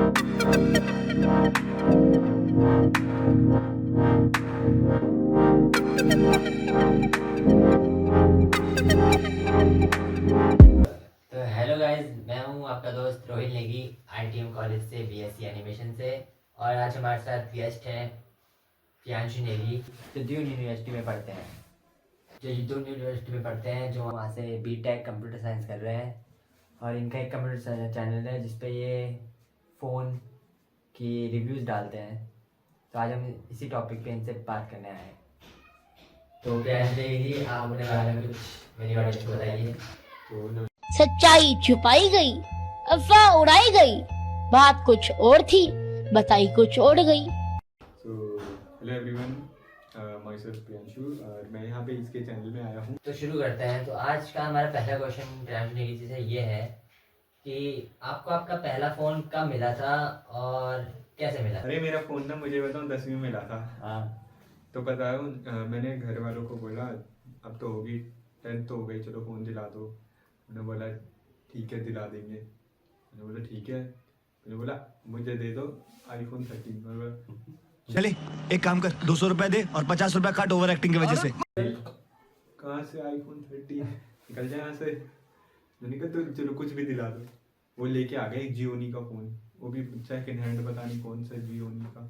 तो hello guys, मैं हूं आपका दोस्त रोहित नेगी, आईटीएम कॉलेज से बीएससी एनिमेशन से। और आज हमारे साथ गेस्ट हैं प्रियांशु नेगी, जो दून यूनिवर्सिटी में पढ़ते हैं जो वहाँ से बीटेक कंप्यूटर साइंस कर रहे हैं। और इनका एक कंप्यूटर चैनल है जिस पे ये फ़ोन की रिव्यूज़ डालते हैं। तो आज हम इसी टॉपिक पे इनसे बात करने आए हैं। तो प्रियांशु नेगी, आप अपने बारे में कुछ मेरी ऑडियंस को बताइए। सच्चाई छुपाई गई, अफवाह उड़ाई गई, बात कुछ और थी, बताई कुछ और गई। Hello everyone, my self Priyanshu और मैं यहाँ पे इसके चैनल में आया हूँ। तो शुरू करते हैं। तो आज का हमारा पहला क्वेश्चन प्रियांशु नेगी जी से ये है कि आपको आपका पहला फ़ोन कब मिला था और कैसे मिला? अरे मेरा फ़ोन ना, मुझे बताऊँ, 10वीं में मिला था। हाँ। तो पता है, मैंने घर वालों को बोला अब तो होगी 10th तो हो गई, चलो फ़ोन दिला दो। उन्होंने बोला ठीक है दिला देंगे। मैंने बोला ठीक है। मैंने बोला मुझे दे दो iPhone 13। चले एक काम कर, 200 रुपए दे और 50 रुपए काट ओवर एक्टिंग की वजह से। कहाँ से iPhone 13, निकल जाए यहाँ से। मैंने कहा तो चलो कुछ भी दिला दो। वो लेके आ गए एक जियोनी का फ़ोन, वो भी सेकंड हैंड, पता नहीं कौन सा जियोनी का।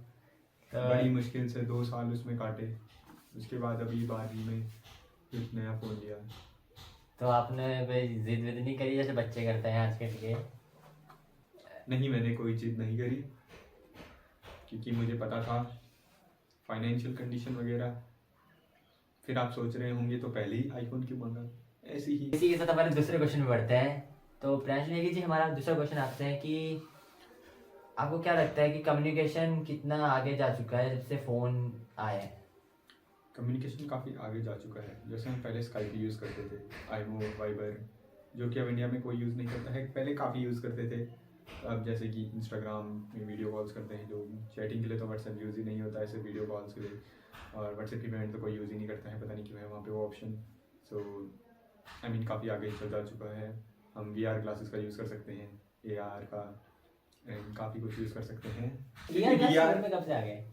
बड़ी मुश्किल से 2 साल उसमें काटे। उसके बाद अभी 12वीं में एक नया फ़ोन लिया। तो आपने भाई जिद विद नहीं करी जैसे बच्चे करते हैं आज के लिए? नहीं, मैंने कोई जिद नहीं करी क्योंकि मुझे पता था फाइनेंशियल कंडीशन वगैरह। फिर आप सोच रहे होंगे तो पहले ही आईफोन क्यों मांगा, ऐसे ही। इसी के साथ हमारे दूसरे क्वेश्चन में बढ़ते हैं। तो प्रियांशु नेगी जी, हमारा दूसरा क्वेश्चन आपसे है कि आपको क्या लगता है कि कम्युनिकेशन कितना आगे जा चुका है जब से फ़ोन आए हैं? कम्युनिकेशन काफ़ी आगे जा चुका है। जैसे हम पहले स्काइप यूज़ करते थे, आईमो, वाइबर, जो कि अब इंडिया में कोई यूज़ नहीं करता है। पहले काफ़ी यूज़ करते थे। अब जैसे कि इंस्टाग्राम में वीडियो कॉल्स करते हैं लोग। चैटिंग के लिए तो व्हाट्सएप यूज़ ही नहीं होता है, ऐसे वीडियो कॉल्स के लिए। और व्हाट्सएप इवेंट तो कोई यूज़ ही नहीं करता है, पता नहीं क्यों है वहाँ पे वो ऑप्शन। सो आई मीन काफ़ी आगे चल जा चुका है। हम VR ग्लासेस का यूज़ कर सकते हैं, AR का, एंड काफ़ी कुछ यूज़ कर सकते हैं। VR में कब से आ गए?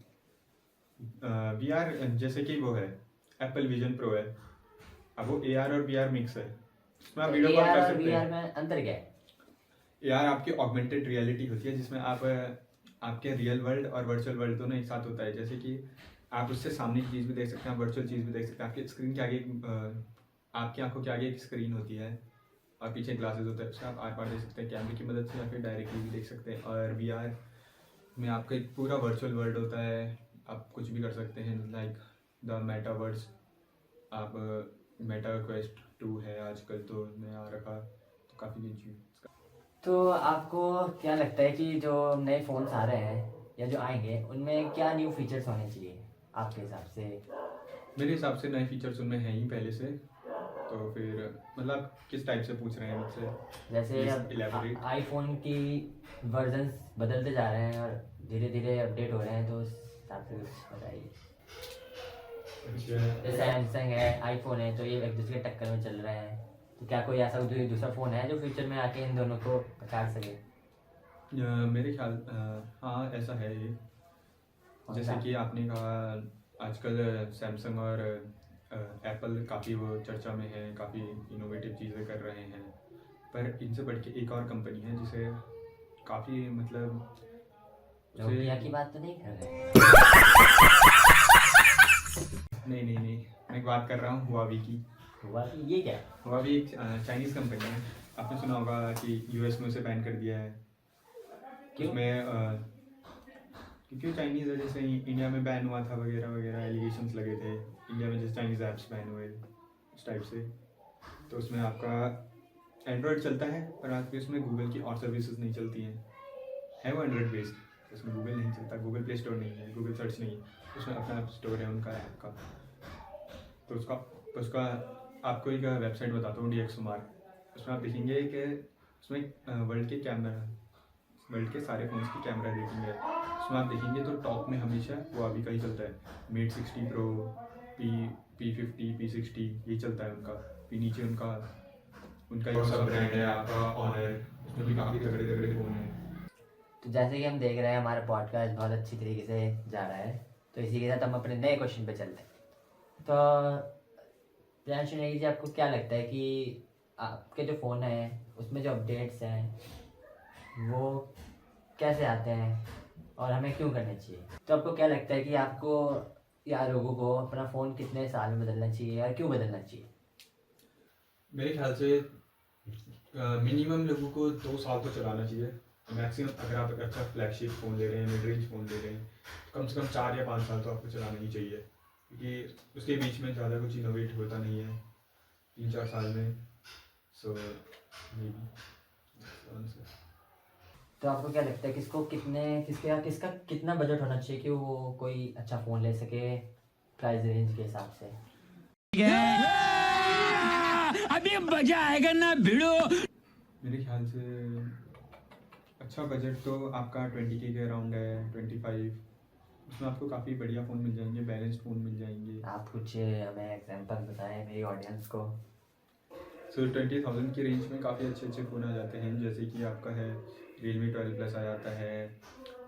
VR जैसे कि वो है एप्पल विजन प्रो है, अब वो AR और VR मिक्स है। उसमें आप वीडियो कॉल कर सकते हैं। VR में अंतर क्या है? AR आपकी ऑगमेंटेड रियलिटी होती है, जिसमें आप आपके रियल वर्ल्ड और वर्चुअल वर्ल्ड दोनों एक साथ होता है। जैसे कि आप उससे सामने की चीज़ भी देख सकते हैं, वर्चुअल चीज़ भी देख सकते हैं। आपकी स्क्रीन के आगे आपकी आंखों के आगे एक स्क्रीन होती है और पीछे ग्लासेस होता है, उससे आप आर पार देख सकते हैं कैमरे की मदद से, या फिर डायरेक्टली भी देख सकते हैं। और VR में आपका एक पूरा वर्चुअल वर्ल्ड होता है, आप कुछ भी कर सकते हैं, लाइक द मेटावर्स। आप मेटा क्वेस्ट 2 है आजकल तो नया रखा, तो काफ़ी अच्छी। तो आपको क्या लगता है कि जो नए फ़ोन्स आ रहे हैं या जो आएंगे उनमें क्या न्यू फीचर्स होने चाहिए आपके हिसाब से? मेरे हिसाब से नए फीचर्स उनमें हैं ही पहले से। तो फिर मतलब किस टाइप से पूछ रहे हैं मुझसे? जैसे अब आईफोन की वर्जन्स बदलते जा रहे हैं और धीरे धीरे अपडेट हो रहे हैं, तो उस हिसाब से कुछ बताइए। जैसे सैमसंग है, आईफोन है, तो ये एक दूसरे के टक्कर में चल रहे हैं। तो क्या कोई ऐसा दूसरा फ़ोन है जो फ्यूचर में आके इन दोनों को पछाड़ सके? मेरे ख्याल हाँ ऐसा है ये। जैसे कि आपने कहा आजकल सैमसंग और एप्पल काफ़ी वो चर्चा में है, काफ़ी इनोवेटिव चीज़ें कर रहे हैं। पर इनसे बढ़ के एक और कंपनी है जिसे काफ़ी मतलब नोकिया की बात तो नहीं कर रहे? नहीं, मैं बात कर रहा हूँ हुआवी की। हुआवी, ये क्या? हुआवी एक चाइनीज़ कंपनी है। आपने सुना होगा कि US में उसे बैन कर दिया है। क्यों? उसमें क्योंकि चाइनीज़ है, जैसे इंडिया में बैन हुआ था वगैरह वगैरह, एलिगेशंस लगे थे इंडिया में, जैसे चाइनीज़ ऐप्स बैन हुए उस टाइप से। तो उसमें आपका एंड्रॉयड चलता है पर आपके उसमें गूगल की और सर्विसेज नहीं चलती हैं। है वो एंड्रॉयड बेस्ड, उसमें गूगल नहीं चलता, गूगल प्ले स्टोर नहीं है, गूगल सर्च नहीं है, उसमें अपना ऐप स्टोर है उनका ऐप का। तो उसका आपको एक वेबसाइट बताता हूँ, DX Smart। उसमें आप देखेंगे कि उसमें वर्ल्ड के सारे फ़ोन्स की कैमरा रेटिंग है। उसमें आप देखेंगे तो टॉप में हमेशा वो अभी का ही चलता है, Mate 60 Pro, P50, P60, ये चलता है उनका। फिर नीचे उनका एक सब ब्रांड है आपका ऑनर, उसमें भी काफ़ी तगड़े फ़ोन हैं। तो जैसे कि हम देख रहे हैं हमारा पॉडकास्ट बहुत अच्छी तरीके से जा रहा है, तो इसी के साथ हम अपने नए क्वेश्चन पे चलते हैं। तो प्रियांशु नेगी जी, आपको क्या लगता है कि आपके जो फ़ोन है उसमें जो अपडेट्स हैं वो कैसे आते हैं और हमें क्यों करने चाहिए? तो आपको क्या लगता है कि आपको या लोगों को अपना फ़ोन कितने साल में बदलना चाहिए और क्यों बदलना चाहिए? मेरे ख्याल से मिनिमम लोगों को 2 साल तो चलाना चाहिए। मैक्सिमम अगर आप अच्छा फ्लैगशिप फ़ोन ले रहे हैं, मिड रेंज फ़ोन ले रहे हैं, तो कम से कम 4 या 5 साल तो आपको चलाना ही चाहिए, क्योंकि उसके बीच में ज़्यादा कुछ इनोवेट होता नहीं है 3-4 साल में। सो तो आपको क्या लगता है किसका कितना बजट होना चाहिए कि वो कोई अच्छा फ़ोन ले सके प्राइस रेंज के हिसाब से? अभी मजा आएगा ना भिड़ो। मेरे ख्याल से अच्छा बजट तो आपका 20K के अराउंड है, 25। उसमें आपको काफ़ी बढ़िया फ़ोन मिल जाएंगे, बैलेंस्ड फ़ोन मिल जाएंगे। आप कुछ हमें एग्जांपल बताएं मेरी ऑडियंस को। सो 20,000 की रेंज में काफ़ी अच्छे अच्छे फ़ोन आ जाते हैं, जैसे कि आपका है Realme 12 Plus आ जाता है,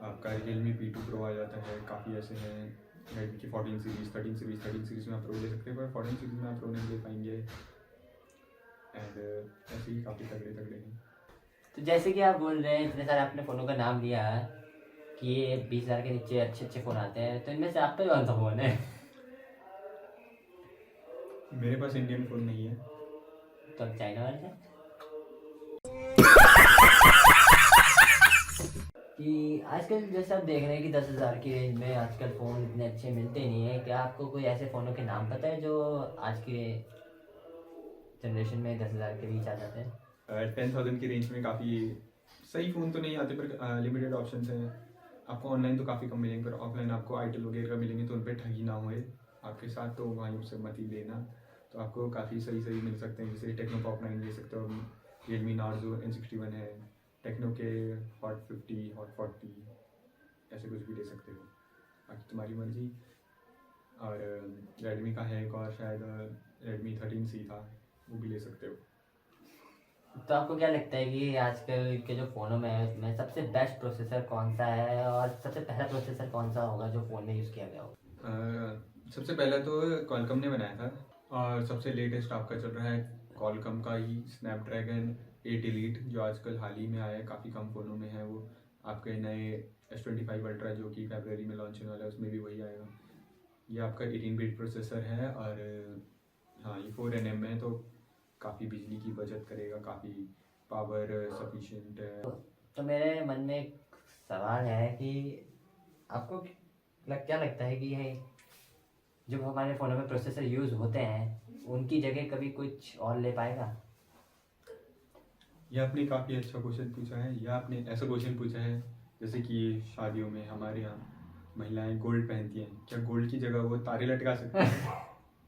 आपका Realme P2 Pro आ जाता है, काफ़ी ऐसे हैं। Redmi की 14 सीरीज़, 13 सीरीज़ में आप प्रो ले सकते हैं, पर 14 सीरीज़ में आप प्रो नहीं ले पाएंगे। एंड ऐसे ही काफ़ी तगड़े हैं। तो जैसे कि आप बोल रहे हैं, इतने सारे आपने फ़ोनों का नाम लिया कि ये 20,000 के नीचे अच्छे अच्छे फ़ोन आते हैं, तो इनमें से आप पे कौन सा फ़ोन है? मेरे पास इंडियन फ़ोन नहीं है। तो अब चाइना वाले हैं कि आजकल जैसे आप देख रहे हैं कि 10,000 की रेंज में आजकल फ़ोन इतने अच्छे मिलते नहीं है। क्या आपको कोई ऐसे फ़ोनों के नाम पता है जो आज के जनरेशन में 10,000 के बीच आ जाते हैं? 10,000 की रेंज में काफ़ी सही फ़ोन तो नहीं आते, पर लिमिटेड ऑप्शंस हैं। आपको ऑनलाइन तो काफ़ी कम मिलेंगे, पर ऑफलाइन आपको आईटेल वगैरह का मिलेंगे, तो उन पर ठगी ना होए आपके साथ, तो वहीं उससे मत ही लेना। तो आपको काफ़ी सही मिल सकते हैं, जैसे टेक्नो पॉप 9 ले सकते हो, Realme Narzo N61 है, टेक्नो के Hot 50, Hot 40, ऐसे कुछ भी ले सकते हो, बाकी तुम्हारी मर्जी। और रेडमी का है एक और, शायद Redmi 13C था, वो भी ले सकते हो। तो आपको क्या लगता है कि आजकल के जो फ़ोनों में है उसमें सबसे बेस्ट प्रोसेसर कौन सा है और सबसे पहला प्रोसेसर कौन सा होगा जो फ़ोन में यूज़ किया गया हो? सबसे पहला तो Qualcomm ने बनाया था, और सबसे लेटेस्ट आपका चल रहा है Qualcomm का ही Snapdragon 8 Elite, जो आजकल हाल ही में आया है, काफ़ी कम फ़ोनों में है वो। आपके नए S25 Ultra जो कि फरवरी में लॉन्च होने वाला है, उसमें भी वही आएगा। ये आपका 18 बिट प्रोसेसर है, और हाँ, ये 4nm में, तो काफ़ी बिजली की बचत करेगा, काफ़ी पावर सफिशिएंट है। तो मेरे मन में एक सवाल है कि आपको क्या लगता है कि ये जो हमारे फ़ोनों में प्रोसेसर यूज़ होते हैं उनकी जगह कभी कुछ और ले पाएगा? यह आपने काफ़ी अच्छा क्वेश्चन पूछा है। यह आपने ऐसा क्वेश्चन पूछा है जैसे कि शादियों में हमारे यहाँ महिलाएं गोल्ड पहनती हैं, क्या गोल्ड की जगह वो तारे लटका सकती हैं?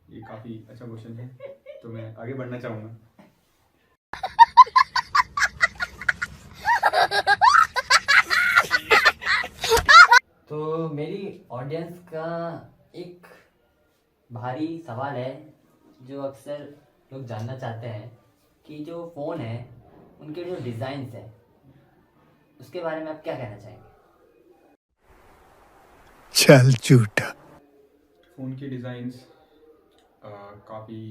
ये काफ़ी अच्छा क्वेश्चन है, तो मैं आगे बढ़ना चाहूँगा। तो मेरी ऑडियंस का एक भारी सवाल है जो अक्सर लोग जानना चाहते हैं कि जो फ़ोन है उनके जो डिज़ाइंस हैं उसके बारे में आप क्या कहना चाहेंगे? चल झूठा। फ़ोन के डिज़ाइंस काफ़ी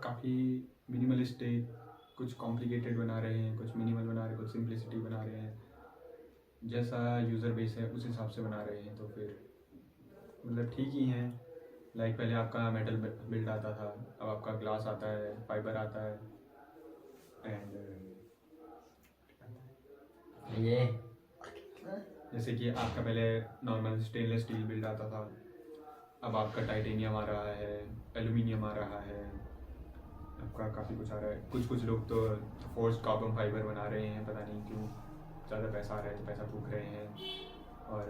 काफ़ी मिनिमलिस्टिक, कुछ कॉम्प्लिकेटेड बना रहे हैं, कुछ मिनिमल बना रहे हैं, कुछ सिंप्लिसिटी बना रहे हैं, जैसा यूज़र बेस है उस हिसाब से बना रहे हैं। तो फिर ठीक ही हैं। लाइक पहले आपका मेटल बिल्ड आता था, अब आपका ग्लास आता है, फाइबर आता है, एंड ये जैसे कि आपका पहले नॉर्मल स्टेनलेस स्टील बिल्ड आता था, अब आपका टाइटेनियम आ रहा है, एल्यूमिनियम आ रहा है, आपका काफ़ी कुछ आ रहा है। कुछ लोग तो फोर्स कार्बन फाइबर बना रहे हैं, पता नहीं क्यों, ज़्यादा पैसा आ रहा है तो पैसा फूक रहे हैं। और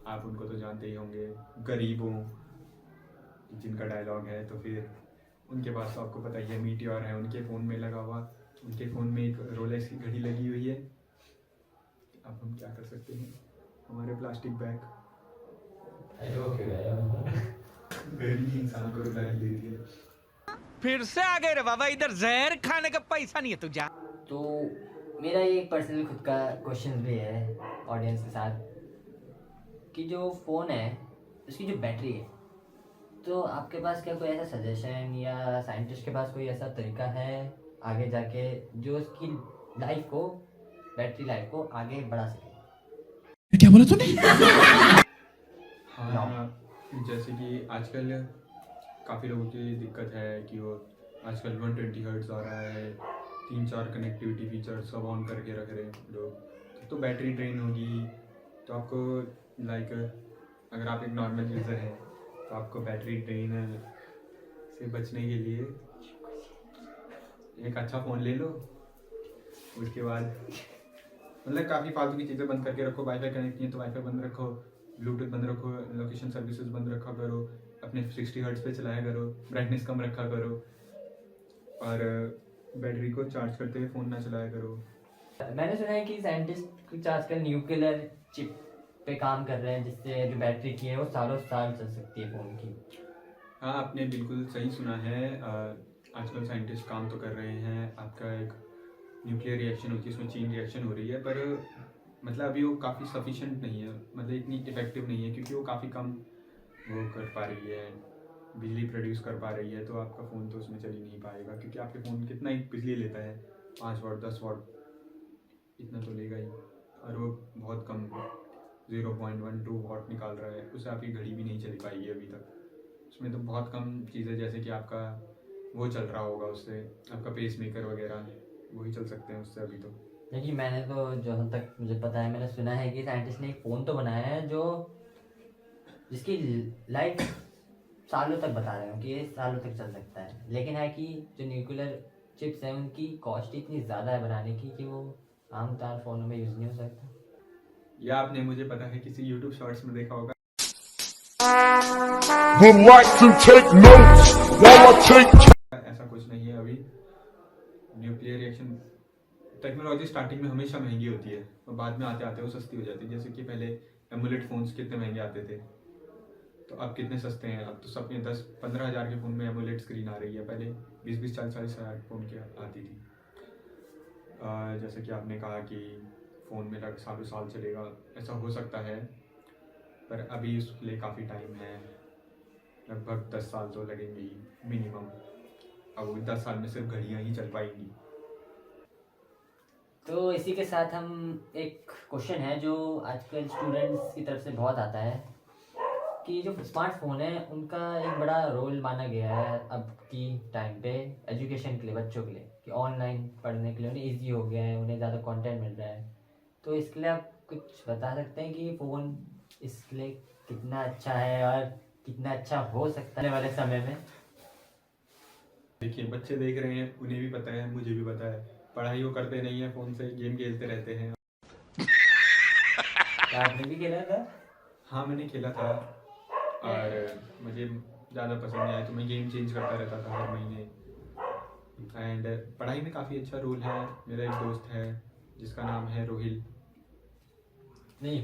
आप उनको तो जानते ही होंगे, गरीबों जिनका डायलॉग है, तो फिर उनके पास तो आपको पता ही है मीटियोर है उनके फ़ोन में लगा हुआ, उनके फ़ोन में एक रोलेक्स की घड़ी लगी हुई है। अब हम क्या कर सकते हैं, हमारे प्लास्टिक बैग गरीब इंसान को रुला ही देती है। फिर से आ गए रे बाबा, इधर जहर खाने का पैसा नहीं है तुझे। तो मेरा ये एक पर्सनल खुद का क्वेश्चन भी है ऑडियंस के साथ कि जो फ़ोन है उसकी जो बैटरी है, तो आपके पास क्या कोई ऐसा सजेशन या साइंटिस्ट के पास कोई ऐसा तरीका है आगे जाके जो उसकी लाइफ को, बैटरी लाइफ को आगे बढ़ा सके? क्या बोला तूने? हाँ, जैसे कि आजकल काफ़ी लोगों की दिक्कत है कि वो आजकल 120 हर्ट्ज आ रहा है, 3-4 कनेक्टिविटी फीचर सब ऑन करके रख रहे हैं लोग, तो बैटरी ड्रेन होगी। तो आपको लाइक अगर आप एक नॉर्मल यूज़र हैं तो आपको बैटरी ड्रेन से बचने के लिए एक अच्छा फ़ोन ले लो। उसके बाद मतलब काफ़ी फालतू की चीज़ें बंद करके रखो, वाईफाई कनेक्ट नहीं है तो वाईफाई बंद रखो, ब्लूटूथ बंद रखो, लोकेशन सर्विसेज बंद रखा करो, अपने 60 हर्ट्ज पे चलाया करो, ब्राइटनेस कम रखा करो, और बैटरी को चार्ज करते हुए फ़ोन ना चलाया करो। मैंने सुना है कि साइंटिस्ट कुछ आजकल न्यूक्लियर चिप पे काम कर रहे हैं जिससे जो बैटरी की है वो सालों साल चल सकती है फ़ोन की। हाँ, आपने बिल्कुल सही सुना है। आजकल साइंटिस्ट काम तो कर रहे हैं, आपका एक न्यूक्लियर रिएक्शन होती है, उसमें चेन रिएक्शन हो रही है, पर मतलब अभी वो काफ़ी सफिशेंट नहीं है, मतलब इतनी इफ़ेक्टिव नहीं है, क्योंकि वो काफ़ी कम वो कर पा रही है, बिजली प्रोड्यूस कर पा रही है। तो आपका फ़ोन तो उसमें चल ही नहीं पाएगा, क्योंकि आपके फ़ोन कितना ही बिजली लेता है, 5 वाट 10 वाट इतना तो लेगा ही, और वो बहुत कम 0.12 वाट निकाल रहा है, उससे आपकी घड़ी भी नहीं चली पाएगी अभी तक। उसमें तो बहुत कम चीज़ें, जैसे कि आपका वो चल रहा होगा उससे, आपका पेस मेकर वगैरह वही चल सकते हैं उससे अभी तो। क्योंकि मैंने तो जहाँ तक मुझे पता है, मैंने सुना है कि साइंटिस्ट ने एक फ़ोन तो बनाया है जो जिसकी लाइफ सालों तक बता रहे हो कि ये सालों तक चल सकता है, लेकिन है कि जो न्यूक्लियर चिप्स हैं उनकी कॉस्ट इतनी ज़्यादा है बनाने की कि वो आमतौर फ़ोनों में यूज़ नहीं हो सकता। या आपने, मुझे पता है, किसी यूट्यूब शॉर्ट्स में देखा होगा, would like to take notes while I take ऐसा कुछ नहीं है अभी। न्यूक्लियर रिएक्शन टेक्नोलॉजी स्टार्टिंग में हमेशा महंगी होती है और बाद में आते आते वो सस्ती हो जाती है। जैसे कि पहले एमुलेट फ़ोन्स कितने महंगे आते थे, तो अब कितने सस्ते हैं। अब तो सब में 10-15 हज़ार के फ़ोन में एमुलेट स्क्रीन आ रही है, पहले 20-40 हज़ार फ़ोन की आती थी। जैसे कि आपने कहा कि फ़ोन में लग सालों साल चलेगा, ऐसा हो सकता है, पर अभी उसके लिए काफ़ी टाइम है, लगभग 10 साल तो लगेंगे ही मिनिमम। अब वो 10 साल में सिर्फ घड़ियाँ ही चल पाएंगी। तो इसी के साथ हम एक क्वेश्चन है जो आजकल स्टूडेंट्स की तरफ से बहुत आता है कि जो स्मार्टफोन है उनका एक बड़ा रोल माना गया है अब की टाइम पे एजुकेशन के लिए, बच्चों के लिए, कि ऑनलाइन पढ़ने के लिए उन्हें ईजी हो गया है, उन्हें ज़्यादा कंटेंट मिल रहा है। तो इसके लिए आप कुछ बता सकते हैं कि फ़ोन इसके लिए कितना अच्छा है और कितना अच्छा हो सकता है आने वाले समय में? देखिए, बच्चे देख रहे हैं, उन्हें भी पता है, मुझे भी पता है, पढ़ाई वो करते नहीं है, फ़ोन से गेम खेलते रहते हैं। क्या आपने भी खेला था? हाँ, मैंने खेला था और मुझे ज़्यादा पसंद नहीं आया, तो मैं गेम चेंज करता रहता था हर महीने। एंड पढ़ाई में काफ़ी अच्छा रोल है। मेरा एक दोस्त है जिसका नाम है रोहिल। नहीं,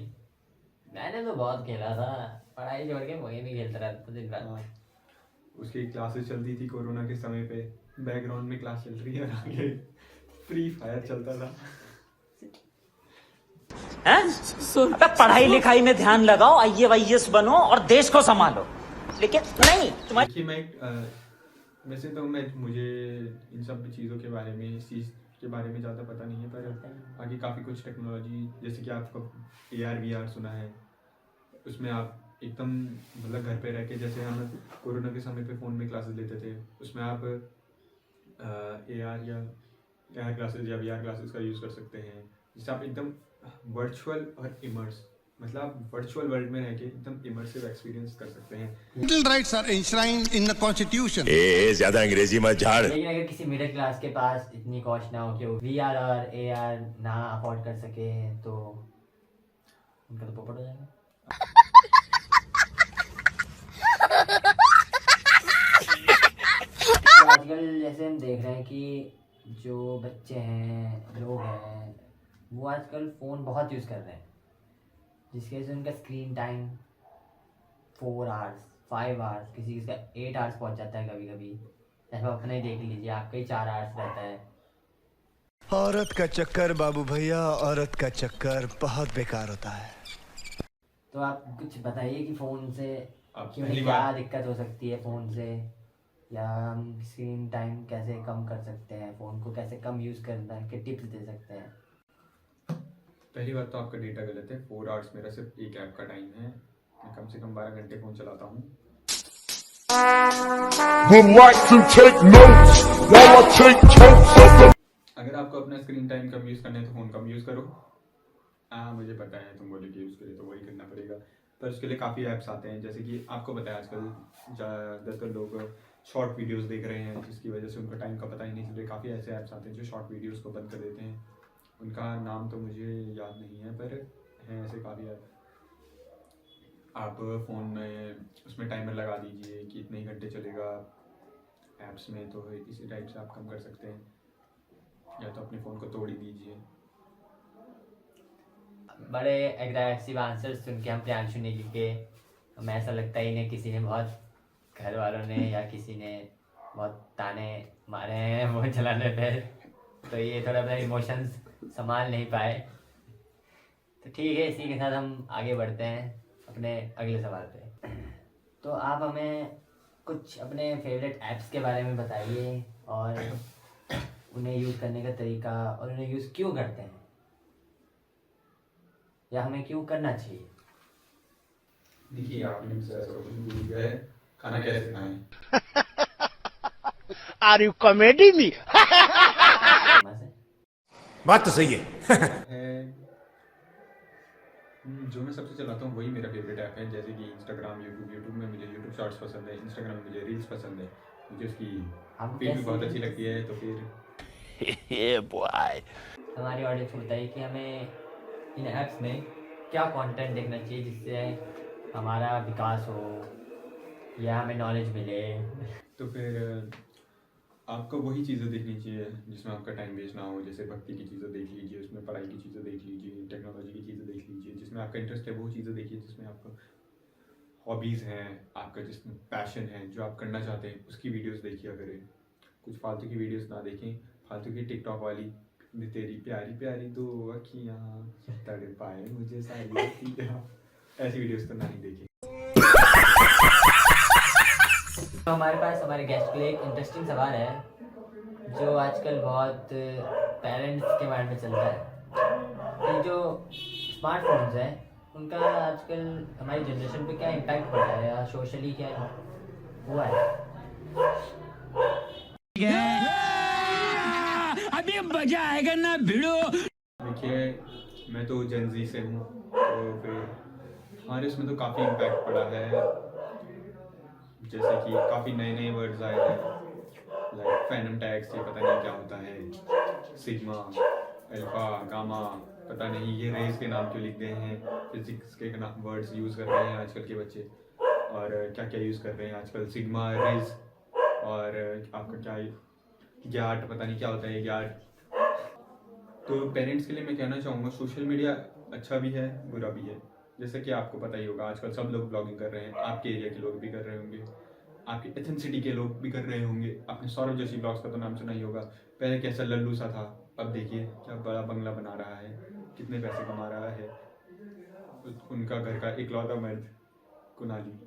मैंने तो बहुत खेला था, पढ़ाई छोड़ के वही नहीं खेलता रहता था दिन रात। हाँ, उसकी क्लासेस चलती थी कोरोना के समय पे, बैकग्राउंड में क्लास चल रही है और आगे फ्री फायर चलता था। अबे पढ़ाई लिखाई में ध्यान लगाओ, IAS बनो और देश को संभालो, लेकिन नहीं तुम्हारी। देखिए, वैसे तो मुझे इन सब चीज़ों के बारे में, इस चीज़ के बारे में ज़्यादा पता नहीं है, पर आगे काफ़ी कुछ टेक्नोलॉजी, जैसे कि आपको AR VR सुना है, उसमें आप एकदम मतलब घर पे रह के, जैसे हम कोरोना के समय पे फ़ोन में क्लासेस लेते थे, उसमें आप AR क्लासेस या VR क्लासेस का यूज़ कर सकते हैं, जिससे आप एकदम वर्चुअल और इमर्स, मतलब आप वर्चुअल वर्ल्ड में रह के एकदम इमर्सिव एक्सपीरियंस कर सकते हैं। Little rights are enshrined in the constitution. ए ज्यादा अंग्रेजी मत झाड़। लेकिन अगर किसी मिडिल क्लास के पास इतनी कॉस्ट ना हो कि वो VR और AR ना अफोर्ड कर सके, तो उनका तो पोपट हो जाएगा। तो आजकल जैसे हम देख रहे हैं कि जो बच्चे हैं, लोग हैं, वो आजकल फ़ोन बहुत यूज़ कर रहे हैं, जिसकी वजह से उनका स्क्रीन टाइम 4 आवर्स 5 आवर्स, किसी का 8 आवर्स पहुंच जाता है कभी कभी। जैसे आप अपने ही देख लीजिए, आपका ही 4 आवर्स रहता है। औरत का चक्कर बाबू भैया, औरत का चक्कर बहुत बेकार होता है। तो आप कुछ बताइए कि फ़ोन से आप क्यों पहली क्या बात- दिक्कत हो सकती है फ़ोन से, या हम स्क्रीन टाइम कैसे कम कर सकते हैं, फ़ोन को कैसे कम यूज़ करना है, के टिप्स दे सकते हैं। पहली बात तो आपका डेटा गलत है। 4 आवर्स मेरा सिर्फ एक ऐप का टाइम है। मैं कम से कम 12 घंटे फ़ोन चलाता हूँ। Would like to take notes while I take totes of the अगर आपको अपना स्क्रीन टाइम कम यूज़ करना है तो फ़ोन कम यूज़ करो। हाँ, मुझे पता है तुम बोले कि यूज़ करें तो वही करना पड़ेगा, पर उसके लिए काफ़ी ऐप्स आते हैं। जैसे कि आपको पता है आजकल ज़्यादातर लोग शॉर्ट वीडियोस देख रहे हैं, जिसकी वजह से उनका टाइम का पता ही नहीं चल रहा। काफ़ी ऐसे ऐप्स आते हैं जो शॉर्ट वीडियोस को बंद कर देते हैं। उनका नाम तो मुझे याद नहीं है, पर हैं ऐसे काफ़ी ऐप। आप फ़ोन में उसमें टाइमर लगा दीजिए कि इतने ही घंटे चलेगा ऐप्स में, तो इसी टाइप से आप कम कर सकते हैं, या तो अपने फ़ोन को तोड़ ही दीजिए। बड़े एग्रेसिव आंसर सुन के हम प्रियांशु नेगी के हमें ऐसा लगता ही नहीं किसी ने बहुत घर वालों ने या किसी ने बहुत ताने मारे हैं फ़ोन चलाने पे, तो ये थोड़ा अपना इमोशंस संभाल नहीं पाए। तो ठीक है, इसी के साथ हम आगे बढ़ते हैं अपने अगले सवाल पे। तो आप हमें कुछ अपने फेवरेट ऐप्स के बारे में बताइए और उन्हें यूज़ करने का तरीका, और उन्हें यूज़ क्यों करते हैं या हमें क्यों करना चाहिए। देखिए, आपने मुझसे ऐसा क्वेश्चन पूछ दिया है, खाना कैसे खाएं? Are you comedy me? बात तो सही है। जो मैं सबसे चलाता हूँ वही मेरा फेवरेट ऐप है। जैसे कि इंस्टाग्राम, यूट्यूब में मुझे यूट्यूब शॉर्ट्स पसंद है, इंस्टाग्राम में मुझे रील्स पसंद है, मुझे उसकी हम फीड भी कैसे- बहुत अच्छी लगती है। तो फिर हमारी ऑडियंस को बताइए कि हमें इन ऐप्स में क्या कंटेंट देखना चाहिए जिससे हमारा विकास हो या हमें नॉलेज मिले। तो फिर आपको वही चीज़ें देखनी चाहिए जिसमें आपका टाइम वेस्ट ना हो। जैसे भक्ति की चीज़ें देख लीजिए, उसमें पढ़ाई की चीज़ें देख लीजिए, टेक्नोलॉजी की चीज़ें देख लीजिए, जिसमें आपका इंटरेस्ट है वो चीज़ें देखिए, जिसमें आपको हॉबीज़ हैं, आपका जिसमें पैशन है, जो आप करना चाहते हैं उसकी वीडियोस देखिए करें। कुछ फालतू की वीडियोस ना देखें। फालतू की टिकटॉक वाली तेरी प्यारी प्यारी दो अखियाँ तड़पाए मुझे सारी अखियाँ, ऐसी वीडियोस तो ना ही देखें। तो हमारे पास हमारे गेस्ट के लिए एक इंटरेस्टिंग सवाल है जो आजकल बहुत पेरेंट्स के माइंड में चलता है कि जो स्मार्टफोन्स हैं उनका आजकल हमारी जनरेशन पे क्या इम्पैक्ट पड़ा है या सोशली क्या हुआ है। अभी मजा आएगा ना भिड़ो। देखिए, मैं तो जेनजी से हूँ, तो फिर हमारे इसमें तो काफ़ी इम्पैक्ट पड़ा है। जैसे कि काफ़ी नए नए वर्ड्स आए हैं, लाइक फैनम टैग्स, ये पता नहीं क्या होता है, सिग्मा, अल्फा, गामा, पता नहीं ये रेस के नाम क्यों लिख गए हैं, फिजिक्स के वर्ड्स यूज़ कर रहे हैं आजकल के बच्चे, और क्या क्या यूज़ कर रहे हैं आजकल, सिग्मा, रेस, और आपका क्या ग्याट, पता नहीं क्या होता है ये ग्याट। तो पेरेंट्स के लिए मैं कहना चाहूँगा, सोशल मीडिया अच्छा भी है बुरा भी है। जैसे कि आपको पता ही होगा आजकल सब लोग ब्लॉगिंग कर रहे हैं, आपके एरिया के लोग भी कर रहे होंगे, आपके एथन सिटी के लोग भी कर रहे होंगे। आपने सौरभ जोशी ब्लॉग्स का तो नाम सुना ही होगा। पहले कैसा लल्लू सा था, अब देखिए क्या बड़ा बंगला बना रहा है, कितने पैसे कमा रहा है। उनका घर का इकलौता मर्द कुनाली।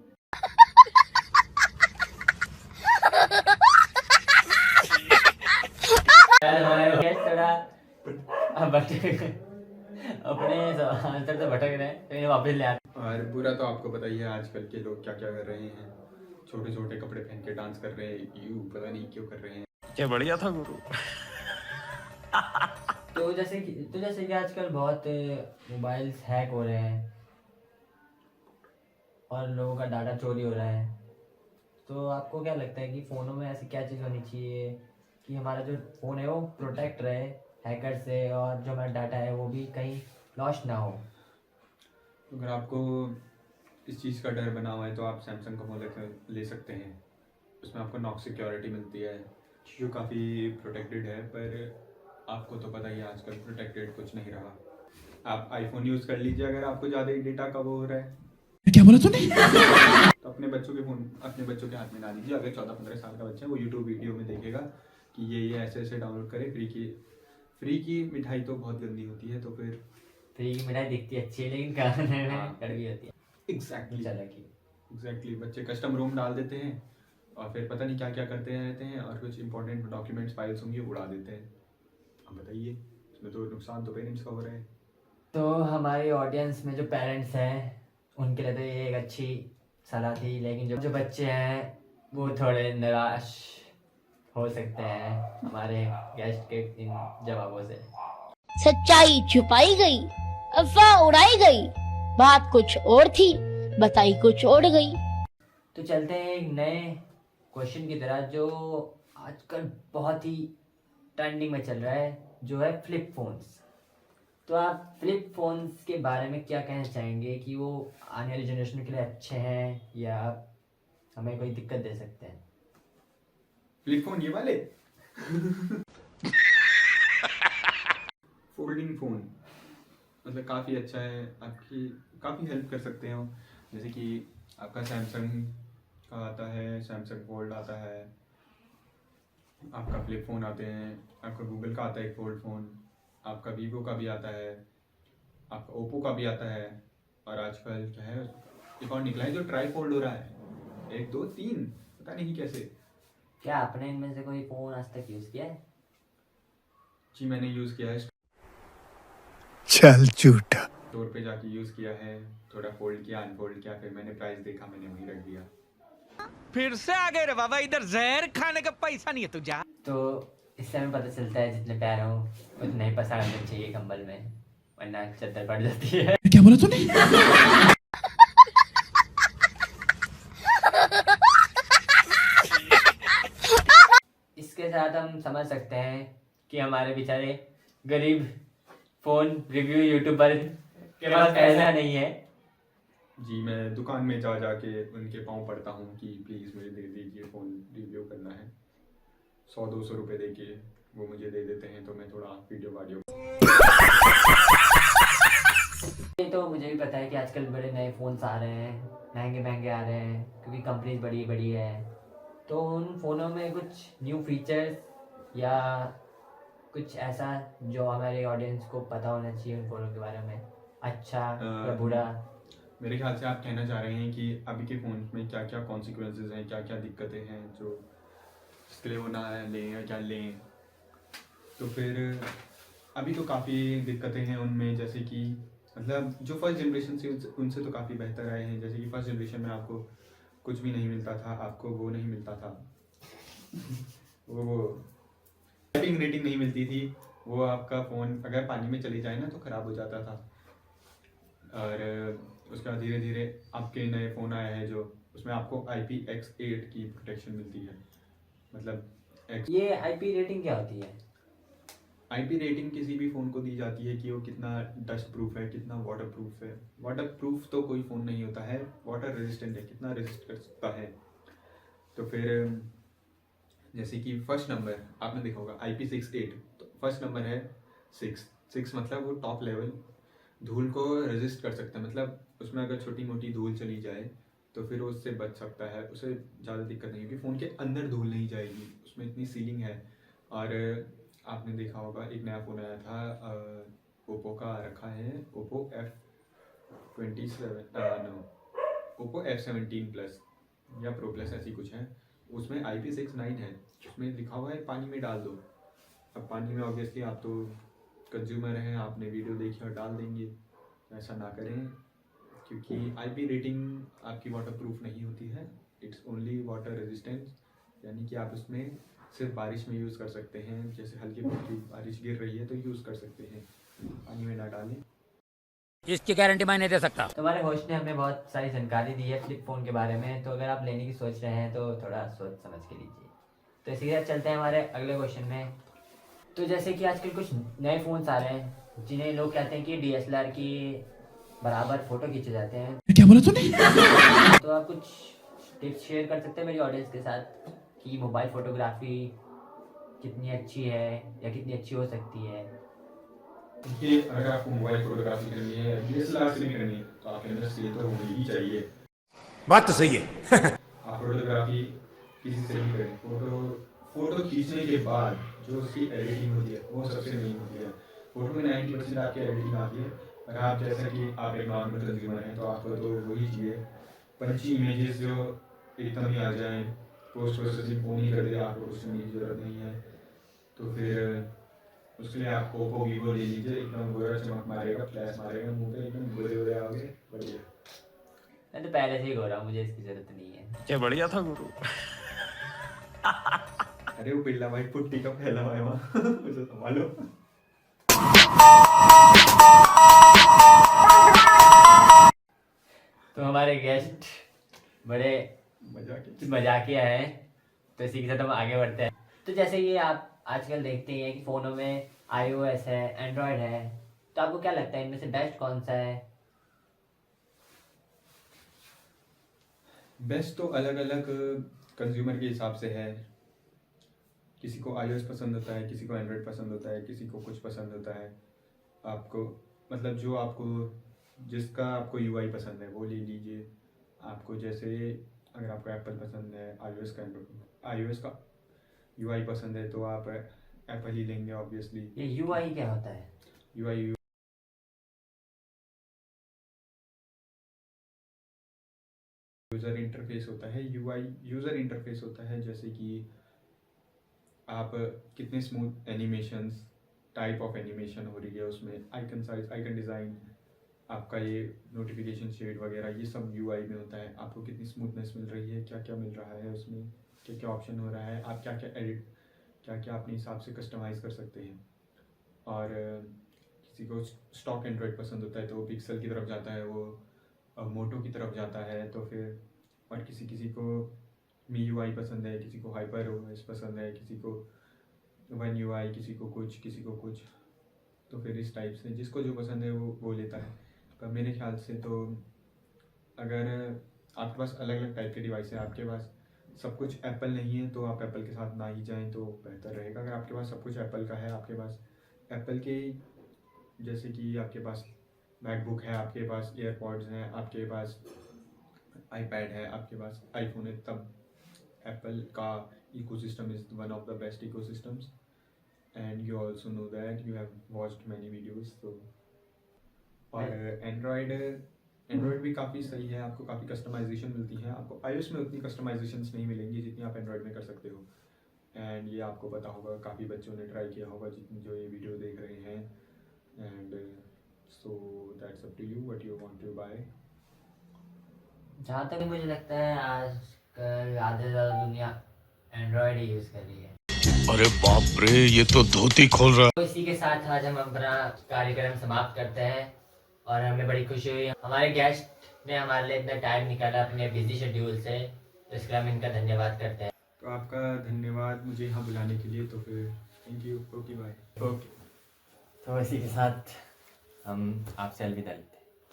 हमारे गेस्ट थोड़ा अपने आंसर से भटक रहे हैं, तो इन्हें वापस ले आते। और बुरा तो आपको पता ही है आजकल के लोग क्या क्या कर रहे हैं, छोटे छोटे कपड़े पहन के डांस कर रहे हैं, यू पता नहीं क्यों कर रहे हैं। क्या बढ़िया था गुरु। तो जैसे कि आजकल बहुत मोबाइल्स हैक हो रहे हैं और लोगों का डाटा चोरी हो रहा है, तो आपको क्या लगता है कि फ़ोनों में ऐसी क्या चीज़ होनी चाहिए कि हमारा जो फ़ोन है वो प्रोटेक्ट रहे हैकर से, और जो हमारा डाटा है वो भी कहीं लॉस्ट ना हो। अगर आपको इस चीज़ का डर बना हुआ है तो आप सैमसंग का फ़ोन ले सकते हैं। उसमें आपको नॉक सिक्योरिटी मिलती है जो काफ़ी प्रोटेक्टेड है, पर आपको तो पता ही है आजकल प्रोटेक्टेड कुछ नहीं रहा। आप आईफोन यूज़ कर लीजिए अगर आपको ज़्यादा ही डेटा का वो हो रहा है। क्या बोला तूने? तो अपने बच्चों के हाथ में ना दीजिए। अगर 14-15 साल का बच्चा है वो यूट्यूब वीडियो में देखेगा कि ये ऐसे ऐसे डाउनलोड करे, फ्री की मिठाई तो बहुत गंदी होती है, तो फिर फ्री की मिठाई दिखती अच्छी है लेकिन खाने हाँ। में कड़वी होती है। एग्जैक्टली चलो की एग्जैक्टली बच्चे कस्टम रोम डाल देते हैं और फिर पता नहीं क्या क्या करते रहते हैं, और कुछ इंपॉर्टेंट डॉक्यूमेंट्स फाइल्स होंगी उड़ा देते हैं। अब बताइए, इसमें तो नुकसान तो पेरेंट्स का हो रहा है। तो हमारे ऑडियंस में जो पेरेंट्स हैं उनके लिए तो ये एक अच्छी सलाह थी, लेकिन जो जो बच्चे हैं वो थोड़े निराश हो सकते हैं हमारे गेस्ट के इन जवाबों से। सच्चाई छुपाई गई, अफवाह उड़ाई गई, बात कुछ और थी, बताई कुछ और गई। तो चलते हैं एक नए क्वेश्चन की तरह जो आजकल बहुत ही ट्रेंडिंग में चल रहा है, जो है फ्लिप फोन्स। तो आप फ्लिप फोन्स के बारे में क्या कहना चाहेंगे कि वो आने वाली जनरेशन के लिए अच्छे हैं या हमें कोई दिक्कत दे सकते हैं? फ्लिप फोन ये वाले फोल्डिंग फोन मतलब काफ़ी अच्छा है, आपकी काफ़ी हेल्प कर सकते हैं। जैसे कि आपका सैमसंग का आता है, सैमसंग फोल्ड आता है, आपका फ्लिप फ़ोन आते हैं, आपका गूगल का आता है एक फोल्ड फ़ोन, आपका वीवो का भी आता है, आपका ओप्पो का भी आता है, और आजकल क्या है एक और निकला है जो ट्राई फोल्ड हो रहा है, 1 2 3 पता नहीं कैसे। क्या आपने इनमें से कोई फ़ोन आज तक यूज़ किया है? जी मैंने यूज़ किया है, चल झूठा। स्टोर पे जाके यूज़ किया है, थोड़ा फोल्ड किया अनफोल्ड किया, फिर मैंने प्राइस देखा, मैंने वहीं रख दिया। फिर से आ गए रे बाबा, इधर जहर खाने का पैसा नहीं है तुझा। तो इससे हमें पता चलता है जितने पैर हों उतने ही पसारने चाहिए कंबल में, वरना चद्दर पड़ जाती है। क्या बोला तूने? इसके साथ हम समझ सकते हैं कि हमारे बेचारे गरीब फ़ोन रिव्यू यूट्यूबर के पास पैसा नहीं है। जी मैं दुकान में जा जाके उनके पाँव पड़ता हूँ कि प्लीज़ मुझे दे दीजिए, फ़ोन रिव्यू करना है। 100-200 रुपये दे के वो मुझे दे देते हैं, तो मैं थोड़ा वीडियो तो मुझे भी पता है कि आजकल बड़े नए फ़ोन्स आ रहे हैं, महंगे महंगे आ रहे हैं क्योंकि कंपनीज बड़ी बड़ी है। तो उन फ़ोनों में कुछ न्यू फीचर्स या कुछ ऐसा जो हमारे ऑडियंस को पता होना चाहिए उन फ़ोनों के बारे में, अच्छा या बुरा। मेरे ख्याल से आप कहना चाह रहे हैं कि अभी के फ़ोन में क्या क्या कॉन्सिक्वेंसेज हैं, क्या क्या दिक्कतें हैं जो इसके लिए वो ना लें या क्या लें। तो फिर अभी तो काफ़ी दिक्कतें हैं उनमें, जैसे कि मतलब जो फर्स्ट जनरेशन से उनसे तो काफ़ी बेहतर आए हैं। जैसे कि फर्स्ट जनरेशन में आपको कुछ भी नहीं मिलता था, आपको वो नहीं मिलता था वो टाइपिंग रेटिंग नहीं मिलती थी, वो आपका फ़ोन अगर पानी में चली जाए ना तो ख़राब हो जाता था। और उसके बाद धीरे धीरे आपके नए फ़ोन आए हैं जो उसमें आपको IPX8 की प्रोटेक्शन मिलती है। मतलब ये IP रेटिंग क्या होती है? IP रेटिंग किसी भी फ़ोन को दी जाती है कि वो कितना डस्ट प्रूफ है, कितना वाटर प्रूफ है। वाटर प्रूफ तो कोई फ़ोन नहीं होता है, वाटर रेजिस्टेंट है, कितना रेजिस्ट कर सकता है। तो फिर जैसे कि फर्स्ट नंबर आपने देखा होगा IP68, तो फर्स्ट नंबर है 6 मतलब वो टॉप लेवल धूल को रेजिस्ट कर सकता है। मतलब उसमें अगर छोटी मोटी धूल चली जाए तो फिर वो उससे बच सकता है, उसे ज़्यादा दिक्कत नहीं होगी, फ़ोन के अंदर धूल नहीं जाएगी, उसमें इतनी सीलिंग है। और आपने देखा होगा एक नया फ़ोन आया था ओप्पो का रखा है, ओप्पो F17 प्लस या प्रो प्लस ऐसी कुछ है, उसमें IP69 है, उसमें लिखा हुआ है पानी में डाल दो। अब पानी में ऑब्वियसली आप तो कंज्यूमर हैं, आपने वीडियो देखी और डाल देंगे, ऐसा ना करें क्योंकि IP रेटिंग आपकी वाटर प्रूफ नहीं होती है, इट्स ओनली वाटर रेजिस्टेंस, यानी कि आप उसमें सिर्फ बारिश में यूज़ कर सकते हैं। जैसे हल्की फुल्की बारिश गिर रही है तो यूज़ कर सकते हैं, पानी में ना डालें। इसकी गारंटी मैं नहीं दे सकता। तो हमारे होस्ट ने हमें बहुत सारी जानकारी दी है फ्लिप फ़ोन के बारे में, तो अगर आप लेने की सोच रहे हैं तो थोड़ा सोच समझ के लीजिए। तो इसी के साथ चलते हैं हमारे अगले क्वेश्चन में। तो जैसे कि आजकल कुछ नए फ़ोन्स आ रहे हैं जिन्हें लोग कहते हैं कि DSLR की बराबर फ़ोटो खींचे जाते हैं। क्या बोला तूने? तो आप कुछ टिप्स शेयर कर सकते हैं मेरी ऑडियंस के साथ कि मोबाइल फ़ोटोग्राफी कितनी अच्छी है या कितनी अच्छी हो सकती है? देखिए, अगर आपको मोबाइल फोटोग्राफी करनी है, DSLR से भी करनी है, तो आपके अंदर स्किल तो होनी ही चाहिए। बात तो सही है। आप फोटोग्राफी किसी से भी करें, फोटो खींचने के बाद जो उसकी एडिटिंग होती है वो सबसे मेन होती है। फोटो में 90% आपकी एडिटिंग आती है, और आप जैसा कि आप एक नॉर्मल कंज्यूमर हैं तो आपको तो वही चाहिए पंची इमेजेस जो एकदम ही आ जाए, पोस्ट प्रोसेसिंग फ़ोन ही कर दे, आपको कुछ करने की ज़रूरत नहीं है। तो फिर उसके लिए आप ओप्पो वीवो ले लीजिए, एकदम गोरा चमक मारेगा, फ्लैश मारेगा मुँह पे, एकदम गोरे गोरे आओगे, बढ़िया। मैं तो पहले से ही गोरा हूँ, मुझे इसकी ज़रूरत नहीं है। क्या बढ़िया था गुरु। अरे वो पिल्ला भाई पुट्टी का फैला हुआ है वहाँ उसे संभालो। तो हमारे गेस्ट बड़े मजाकिया हैं, तो इसी के साथ हम आगे बढ़ते हैं। तो जैसे ये आप आजकल देखते ही हैं कि फ़ोनों में iOS है, एंड्रॉयड है, तो आपको क्या लगता है इनमें से बेस्ट कौन सा है? बेस्ट तो अलग अलग कंज्यूमर के हिसाब से है। किसी को iOS पसंद होता है, किसी को एंड्रॉयड पसंद होता है, किसी को कुछ पसंद होता है। आपको मतलब जो आपको जिसका आपको UI पसंद है वो ले लीजिए। आपको जैसे अगर आपको एप्पल पसंद है, iOS का UI पसंद है तो आप एप्पल ही लेंगे ऑब्वियसली। ये UI क्या होता है? UI यूज़र इंटरफेस होता है। UI यूज़र इंटरफेस होता है, जैसे कि आप कितने smooth animations, type of animation हो रही है उसमें, आइकन साइज, आइकन डिज़ाइन, आपका ये नोटिफिकेशन शेड वगैरह, ये सब UI में होता है। आपको कितनी स्मूथनेस मिल रही है, क्या क्या मिल रहा है उसमें, क्या क्या ऑप्शन हो रहा है, आप क्या क्या एडिट, क्या क्या अपने हिसाब से कस्टमाइज़ कर सकते हैं। और किसी को स्टॉक एंड्रॉयड पसंद होता है तो वो पिक्सल की तरफ जाता है, वो मोटो की तरफ जाता है। तो फिर और किसी किसी को MIUI पसंद है, किसी को HyperOS पसंद है, किसी को One UI, किसी को कुछ। तो फिर इस टाइप से जिसको जो पसंद है वो लेता है। पर मेरे ख्याल से तो अगर आपके पास अलग अलग टाइप के डिवाइस है, आपके पास सब कुछ एप्पल नहीं है, तो आप एप्पल के साथ ना ही जाएं तो बेहतर रहेगा। अगर आपके पास सब कुछ एप्पल का है, आपके पास एप्पल के जैसे कि आपके पास मैकबुक है, आपके पास एयरपॉड्स हैं, आपके पास iPad है, आपके पास iPhone है, तब एप्पल का ecosystem is one of the best ecosystems. And you also know that you have watched many videos. तो और एंड्रॉयड भी काफ़ी सही है, आपको काफ़ी कस्टमाइजेशन मिलती है। आपको iOS में उतनी कस्टमाइजेशंस नहीं मिलेंगी जितनी आप एंड्रॉयड में कर सकते हो। एंड ये आपको पता होगा, काफ़ी बच्चों ने ट्राई किया होगा जितने जो ये वीडियो देख रहे हैं। And so that's up to you what you want to buy. जहाँ तक मुझे लगता है आजकल आधे से ज़्यादा दुनिया एंड्रॉयड ही यूज़ कर रही है। अरे बाप रे, ये तो धोती खोल रहा है। तो इसी के साथ आज हम अपना कार्यक्रम समाप्त करते हैं, और हमें बड़ी खुशी हुई हमारे गेस्ट ने हमारे लिए इतना टाइम निकाला अपने बिजी शेड्यूल से, तो इसके लिए हम इनका धन्यवाद करते हैं। तो आपका धन्यवाद मुझे यहाँ बुलाने के लिए। तो फिर thank you. Okay bye. Okay. तो इसी के साथ हम आपसे अलविदा लेते हैं।